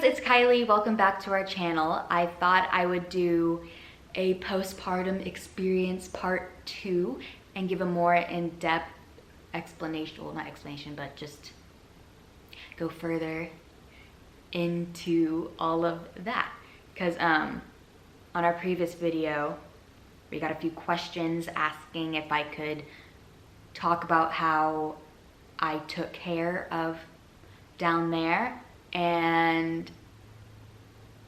it's Kylie. Welcome back to our channel. I thought I would do a postpartum experience part 2 and give a more in-depth explanation, well, not explanation, but just go further into all of that. Because on our previous video, we got a few questions asking if I could talk about how I took care of down there and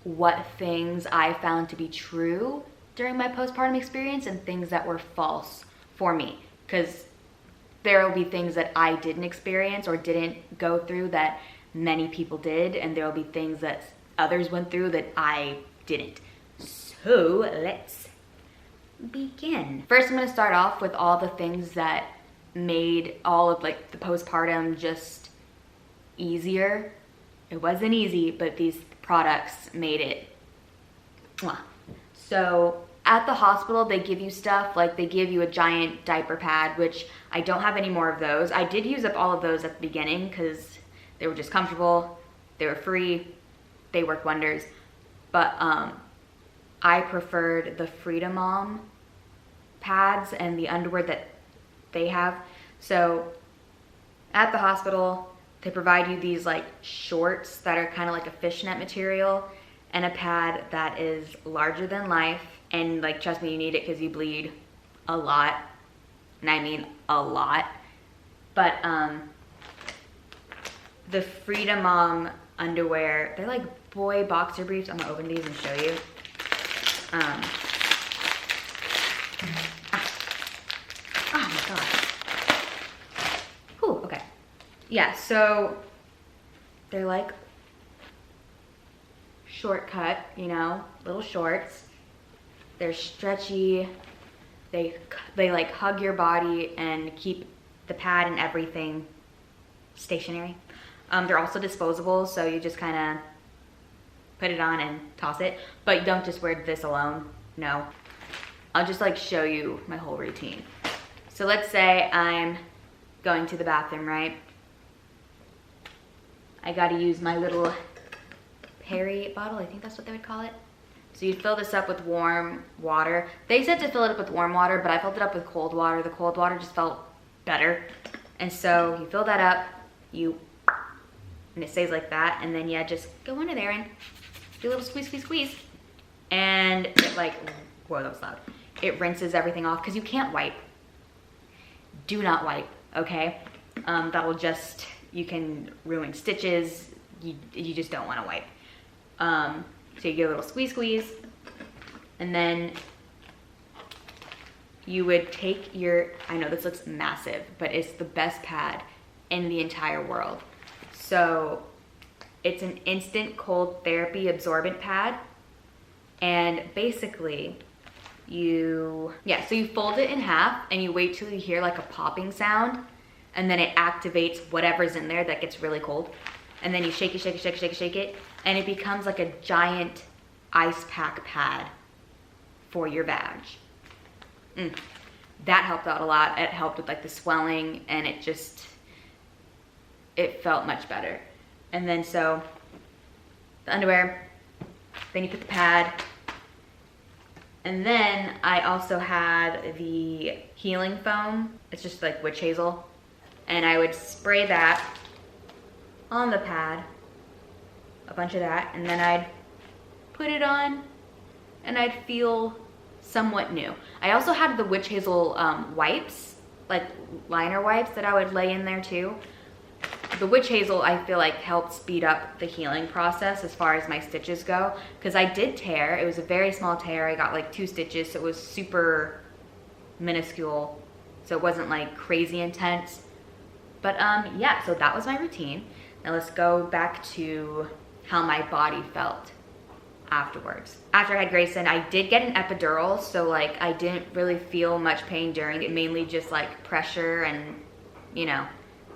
what things I found to be true during my postpartum experience and things that were false for me. Because there will be things that I didn't experience or didn't go through that many people did, and there will be things that others went through that I didn't. So let's begin. First, I'm going to start off with all the things that made all of like the postpartum just easier. It wasn't easy, but these products made it. So at the hospital, they give you stuff, like they give you a giant diaper pad, which I don't have any more of those. I did use up all of those at the beginning because they were just comfortable, they were free, they worked wonders. But I preferred the Freedom Mom pads and the underwear that they have. So at the hospital, they provide you these like shorts that are kind of like a fishnet material and a pad that is larger than life. And like, trust me, you need it because you bleed a lot. And I mean a lot. But the Freedom Mom underwear, they're like boy boxer briefs. I'm gonna open these and show you. Oh my god. Whew, okay. Yeah, so they're like shortcut, you know, little shorts. They're stretchy. They like hug your body and keep the pad and everything stationary. They're also disposable, so you just kind of put it on and toss it. But you don't just wear this alone, no. I'll just like show you my whole routine. So let's say I'm going to the bathroom, right? I gotta use my little Perry bottle, I think that's what they would call it. So you fill this up with warm water. They said to fill it up with warm water, but I filled it up with cold water. The cold water just felt better. And so you fill that up, and it stays like that, and then yeah, just go under there and do a little squeeze, squeeze, squeeze. And it like, whoa, that was loud. It rinses everything off, because you can't wipe. Do not wipe, okay? That'll just, you can ruin stitches. You just don't want to wipe. So you get a little squeeze, squeeze, and then you would take your, I know this looks massive, but it's the best pad in the entire world. So it's an instant cold therapy absorbent pad, and basically so you fold it in half and you wait till you hear like a popping sound, and then it activates whatever's in there that gets really cold. And then you shake it, shake it, shake it, shake it, shake it, and it becomes like a giant ice pack pad for your vag. That helped out a lot. It helped with like the swelling, and it felt much better. And then so the underwear, then you put the pad, and then I also had the healing foam. It's just like witch hazel, and I would spray that on the pad, a bunch of that, and then I'd put it on and I'd feel somewhat new. I also had the witch hazel wipes, like liner wipes, that I would lay in there too. The witch hazel, I feel like, helped speed up the healing process as far as my stitches go, because I did tear. It was a very small tear. I got like 2 stitches, so it was super minuscule, so it wasn't like crazy intense. But yeah, so that was my routine. Now let's go back to how my body felt afterwards. After I had Grayson, I did get an epidural, so like I didn't really feel much pain during it, mainly just like pressure and, you know,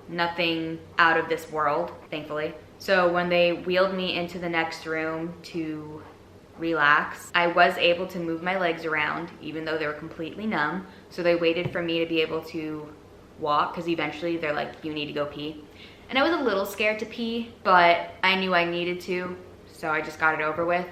nothing out of this world, thankfully. So when they wheeled me into the next room to relax, I was able to move my legs around even though they were completely numb. So they waited for me to be able to walk, because eventually they're like, you need to go pee. And I was a little scared to pee, but I knew I needed to, so so I just got it over with.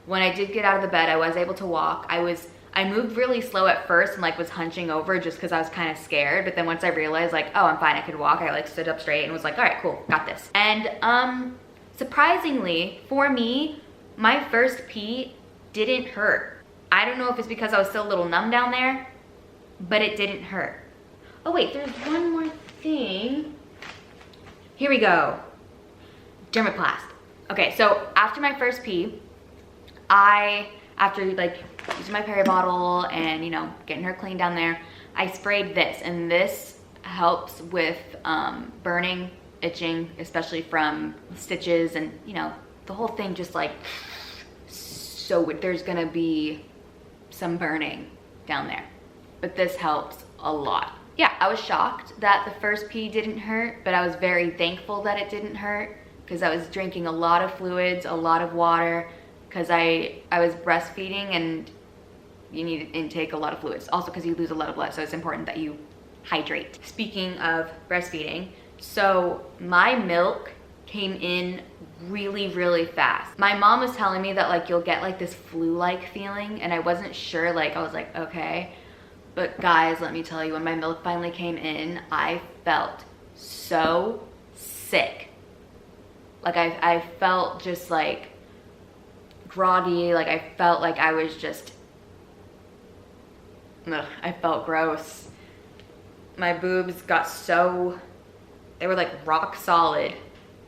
When I did get out of the bed, I was able to walk. I moved really slow at first and like was hunching over just because I was kind of scared. But then once I realized like, oh, I'm fine, I could walk, I like stood up straight and was like, all right, cool, got this. And surprisingly for me, my first pee didn't hurt. I don't know if it's because I was still a little numb down there, but it didn't hurt. Oh wait, there's one more thing. Here we go. Dermoplast. Okay, so after my first pee, after like using my peri bottle and, you know, getting her clean down there, I sprayed this, and this helps with burning, itching, especially from stitches, and, you know, the whole thing just like, so there's gonna be some burning down there, but this helps a lot. Yeah, I was shocked that the first pee didn't hurt, but I was very thankful that it didn't hurt because I was drinking a lot of fluids, a lot of water, because I was breastfeeding and you need to intake a lot of fluids. Also because you lose a lot of blood, so it's important that you hydrate. Speaking of breastfeeding, so my milk came in really, really fast. My mom was telling me that like you'll get like this flu-like feeling, and I wasn't sure, like I was like, okay. But guys, let me tell you, when my milk finally came in, I felt so sick. Like I felt just like groggy, like I felt like I was just, I felt gross. My boobs got so, they were like rock solid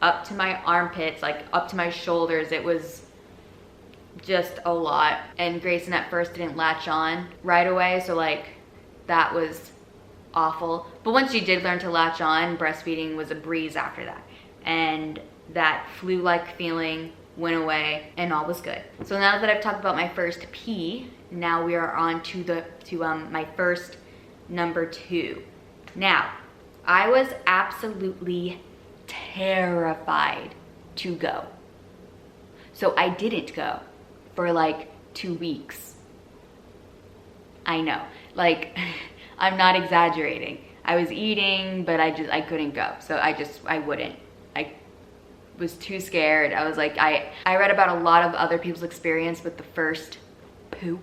up to my armpits, like up to my shoulders. It was just a lot. And Grayson at first didn't latch on right away, so like that was awful. But once you did learn to latch on, breastfeeding was a breeze after that. And that flu-like feeling went away and all was good. So now that I've talked about my first pee, now we are on to my first number 2. Now, I was absolutely terrified to go. So I didn't go for like 2 weeks. I know, like I'm not exaggerating. I was eating, but I couldn't go. So I wouldn't. I was too scared. I was like, I read about a lot of other people's experience with the first poo,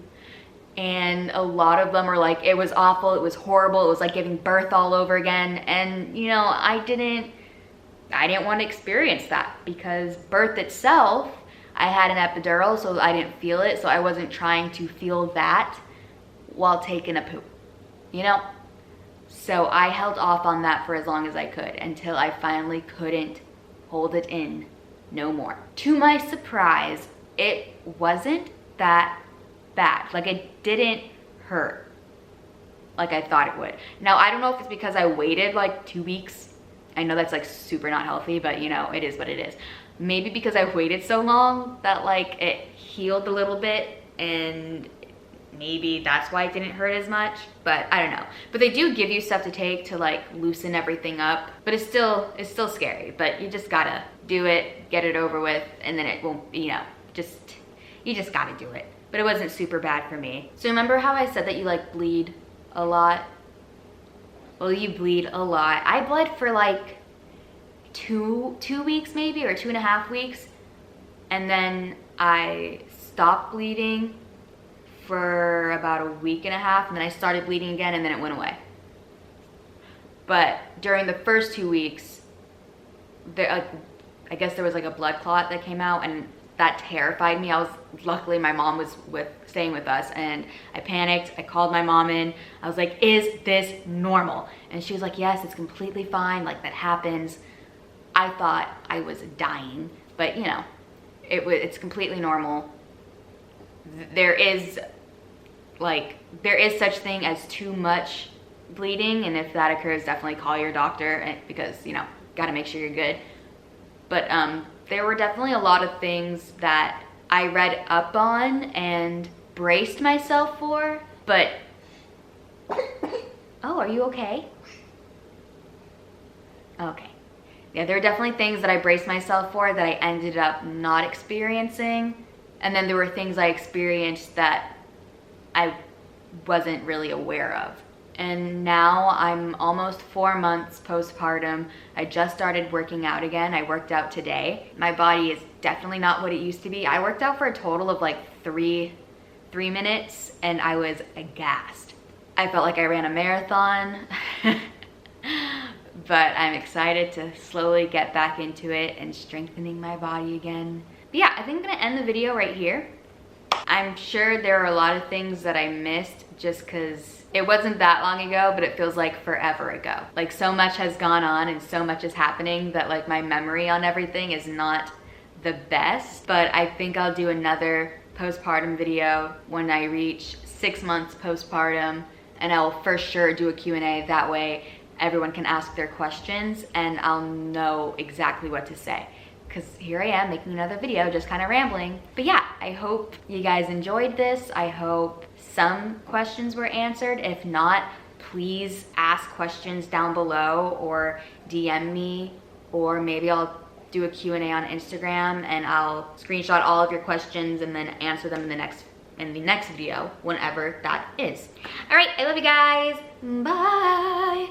and a lot of them were like, it was awful, it was horrible, it was like giving birth all over again. And you know, I didn't want to experience that, because birth itself, I had an epidural, so I didn't feel it, so I wasn't trying to feel that while taking a poop, you know? So I held off on that for as long as I could, until I finally couldn't hold it in no more. To my surprise, it wasn't that bad. Like, it didn't hurt like I thought it would. Now, I don't know if it's because I waited like 2 weeks. I know that's like super not healthy, but you know, it is what it is. Maybe because I waited so long that like it healed a little bit, and maybe that's why it didn't hurt as much, but I don't know. But they do give you stuff to take to like loosen everything up, but it's still scary. But you just gotta do it, get it over with, and then it won't, you know, you just gotta do it. But it wasn't super bad for me. So remember how I said that you like bleed a lot? Well, you bleed a lot. I bled for like two weeks maybe, or 2.5 weeks. And then I stopped bleeding for about 1.5 weeks, and then I started bleeding again, and then it went away. But during the first 2 weeks, I guess there was like a blood clot that came out, and that terrified me. Luckily my mom was staying with us, and I panicked. I called my mom in. I was like, is this normal? And she was like, yes, it's completely fine. Like, that happens. I thought I was dying, but you know, it's completely normal. There is such thing as too much bleeding, and if that occurs, definitely call your doctor, because you know, gotta make sure you're good. But there were definitely a lot of things that I read up on and braced myself for, but oh, are you okay? Okay. Yeah, there are definitely things that I braced myself for that I ended up not experiencing, and then there were things I experienced that I wasn't really aware of. And now I'm almost 4 months postpartum. I just started working out again. I worked out today. My body is definitely not what it used to be. I worked out for a total of like three minutes and I was aghast. I felt like I ran a marathon. But I'm excited to slowly get back into it and strengthening my body again. But yeah, I think I'm gonna end the video right here. I'm sure there are a lot of things that I missed just because it wasn't that long ago, but it feels like forever ago. Like so much has gone on and so much is happening that like my memory on everything is not the best. But I think I'll do another postpartum video when I reach 6 months postpartum, and I will for sure do a Q&A. That way everyone can ask their questions and I'll know exactly what to say. Because here I am making another video, just kind of rambling. But yeah, I hope you guys enjoyed this. I hope some questions were answered. If not, please ask questions down below or DM me, or maybe I'll do a Q&A on Instagram and I'll screenshot all of your questions and then answer them in the next video, whenever that is. All right, I love you guys. Bye.